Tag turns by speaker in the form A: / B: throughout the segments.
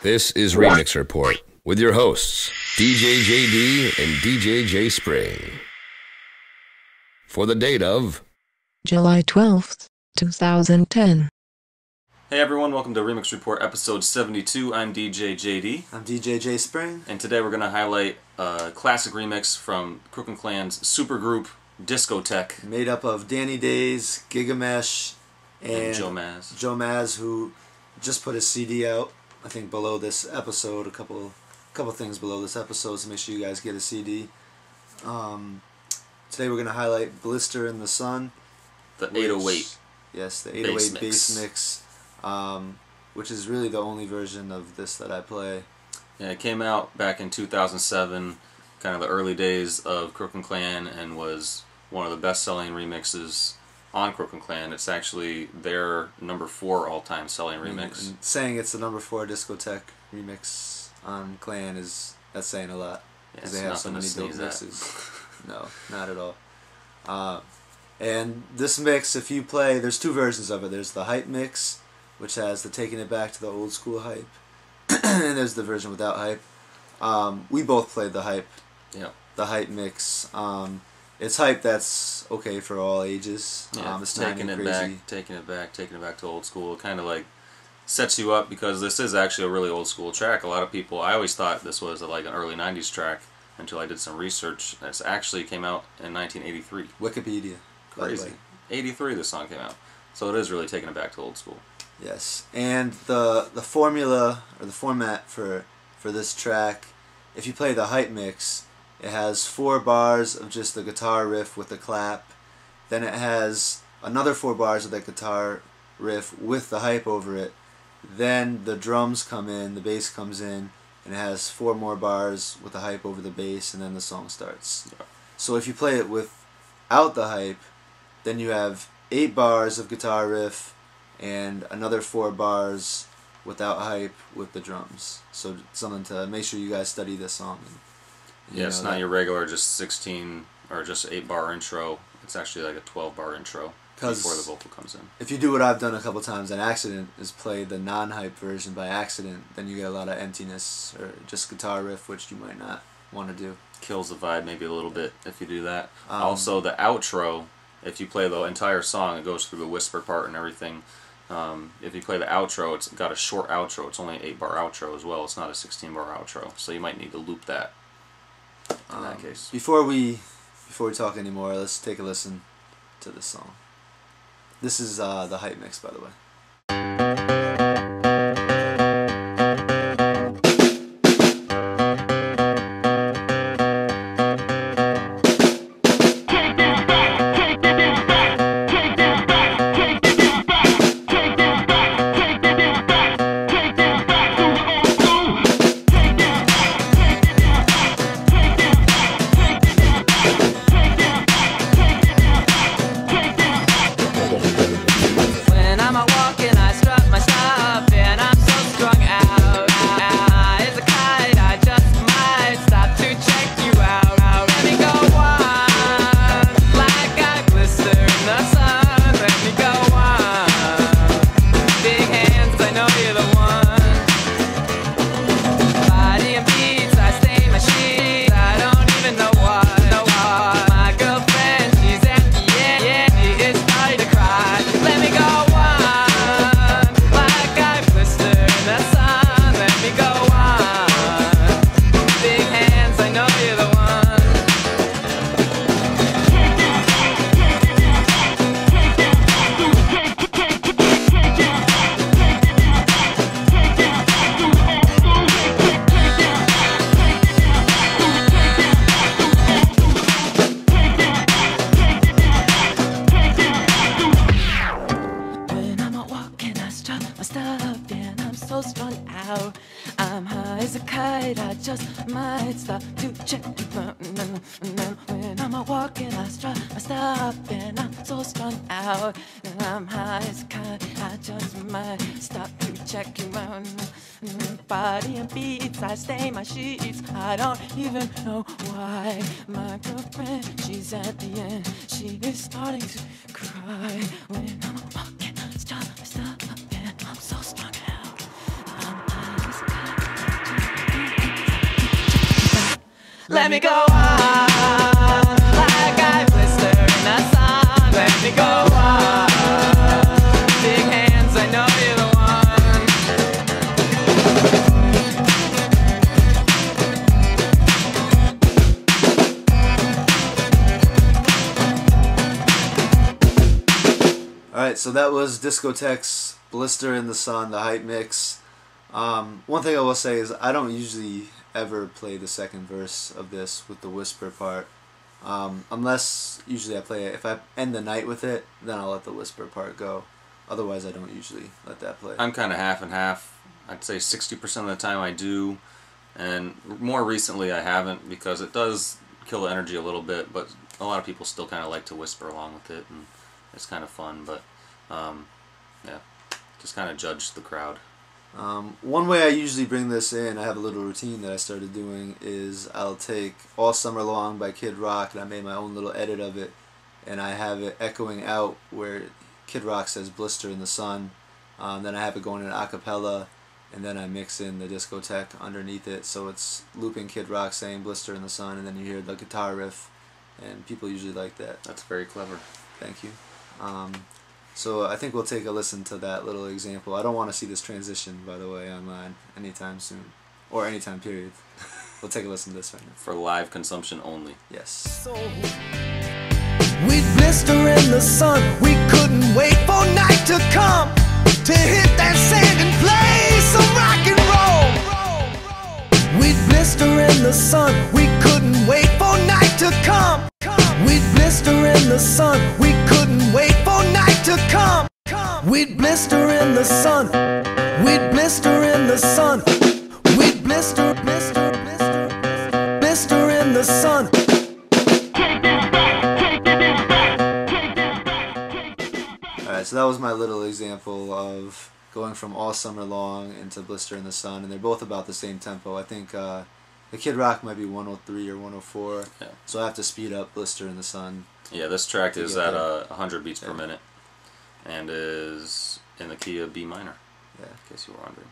A: This is Remix Report with your hosts, DJ JD and DJ J Spring. For the date of
B: July 12th, 2010.
C: Hey everyone, welcome to Remix Report episode 72. I'm DJ JD.
D: I'm DJ J Spring.
C: And today we're going to highlight a classic remix from Crook and Clan's supergroup, Discotech.
D: Made up of Danny Days, Gigamesh, and
C: Joe Maz.
D: Joe Maz, who just put a CD out, I think below this episode, a couple things below this episode, so make sure you guys get a CD. Today we're going to highlight Blister In The Sun.
C: The 808.
D: Yes, the 808 bass mix, which is really the only version of this that I play.
C: Yeah, it came out back in 2007, kind of the early days of Crook and Clan, and was one of the best-selling remixes on Crook and Clan. It's actually their number 4 all-time selling remix.
D: And saying it's the number 4 Discotech remix on Clan that's saying a lot, because they have so many dope mixes. No, not at all. And this mix, if you play, there's 2 versions of it. There's the hype mix, which has the taking it back to the old school hype, and there's the version without hype. We both played the hype.
C: Yeah.
D: The hype mix. It's hype that's okay for all ages.
C: Yeah,
D: it's
C: taking it back to old school. It kind of like sets you up, because this is actually a really old school track. A lot of people, I always thought this was like an early 90s track until I did some research. It actually came out in 1983.
D: Wikipedia.
C: Crazy. 83 this song came out. So it is really taking it back to old school.
D: Yes. And the formula, or the format for this track, if you play the hype mix, it has 4 bars of just the guitar riff with the clap. Then it has another 4 bars of that guitar riff with the hype over it. Then the drums come in, the bass comes in, and it has 4 more bars with the hype over the bass, and then the song starts.
C: Yeah.
D: So if you play it without the hype, then you have 8 bars of guitar riff and another 4 bars without hype with the drums. So something to make sure you guys study this song.
C: Yeah, it's not your regular just 16 or just 8-bar intro. It's actually like a 12-bar intro before the vocal comes in.
D: If you do what I've done a couple times, an accident is played the non-hype version by accident, then you get a lot of emptiness or just guitar riff, which you might not want to do.
C: Kills the vibe maybe a little bit if you do that. Also, the outro, if you play the entire song, it goes through the whisper part and everything. If you play the outro, it's got a short outro. It's only an 8-bar outro as well. It's not a 16-bar outro, so you might need to loop that in that case.
D: Before we talk anymore, let's take a listen to this song. This is the hype mix, by the way.
E: I'm high as a kite, I just might stop to check the mountain. When I'm walking, I strut, I stop, and I'm so strung out. And I'm high as a kite, I just might stop to check you out. Body and beats, I stain my sheets. I don't even know why. My girlfriend, she's at the end. She is starting to cry. When I'm walking, I stop, and I'm so strung out. I'm high as a kite. Let me go on, like I blister in the sun. Let me go on, big hands, I know you're the
D: All right, so that was Discotech's Blister in the Sun, the hype mix. One thing I will say is I don't usually ever play the second verse of this with the whisper part. Unless usually I play it. If I end the night with it, then I'll let the whisper part go. Otherwise, I don't usually let that play.
C: I'm kind of half and half. I'd say 60% of the time I do, and more recently I haven't, because it does kill the energy a little bit, but a lot of people still kind of like to whisper along with it, and it's kind of fun, but yeah, just kind of judge the crowd.
D: One way I usually bring this in, I have a little routine that I started doing, is I'll take All Summer Long by Kid Rock, and I made my own little edit of it, and I have it echoing out where Kid Rock says Blister in the Sun. Then I have it going in a cappella, and then I mix in the Discotech underneath it, so it's looping Kid Rock saying Blister in the Sun, and then you hear the guitar riff, and people usually like that.
C: That's very clever.
D: Thank you. So I think we'll take a listen to that little example. I don't want to see this transition, by the way, online anytime soon. Or anytime, period. We'll take a listen to this right now.
C: For live consumption only.
D: Yes.
F: We'd blister in the sun. We couldn't wait for night to come to hit that sand and play some rock and roll. We'd blister in the sun. We couldn't wait for night to come. We'd blister in the sun. We couldn't wait for night to come. We'd blister in the sun. We'd blister in the sun. We'd blister, blister, blister, blister in the sun.
D: Alright, so that was my little example of going from All Summer Long into Blister in the Sun, and they're both about the same tempo. I think the Kid Rock might be 103 or 104,
C: Yeah.
D: so I have to speed up Blister in the Sun.
C: Yeah, this track is at 100 beats
D: Yeah.
C: per minute, and is in the key of B minor,
D: Yeah.
C: in case you were wondering.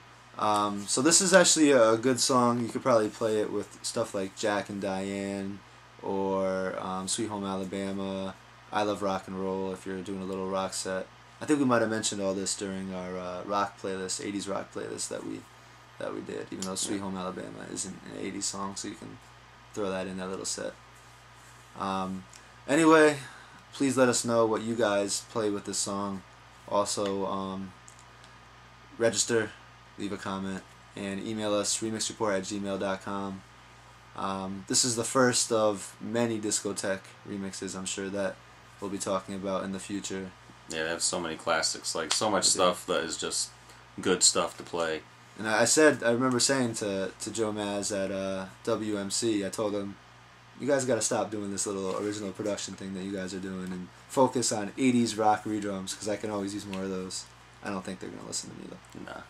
D: So this is actually a good song. You could probably play it with stuff like Jack and Diane, or Sweet Home Alabama, I Love Rock and Roll if you're doing a little rock set. I think we might have mentioned all this during our rock playlist, 80s rock playlist that we did, even though Sweet Home Alabama isn't an 80s song, so you can throw that in that little set. Anyway, please let us know what you guys play with this song. Also, register, leave a comment, and email us remixreport@gmail.com. This is the first of many Discotech remixes, I'm sure, that we'll be talking about in the future.
C: Yeah, they have so many classics, like so much stuff that is just good stuff to play.
D: And I remember saying to Joe Maz at WMC, I told him, you guys got to stop doing this little original production thing that you guys are doing and focus on 80s rock redrums, because I can always use more of those. I don't think they're going to listen to me, though.
C: Nah.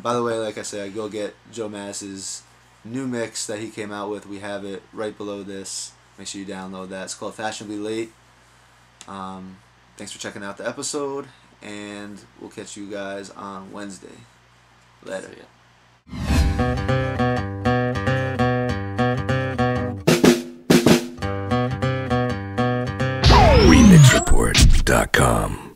D: By the way, like I said, go get Joe Maz's new mix that he came out with. We have it right below this. Make sure you download that. It's called Fashionably Late. Thanks for checking out the episode, and we'll catch you guys on Wednesday. Later.
C: See ya.
A: remixreport.com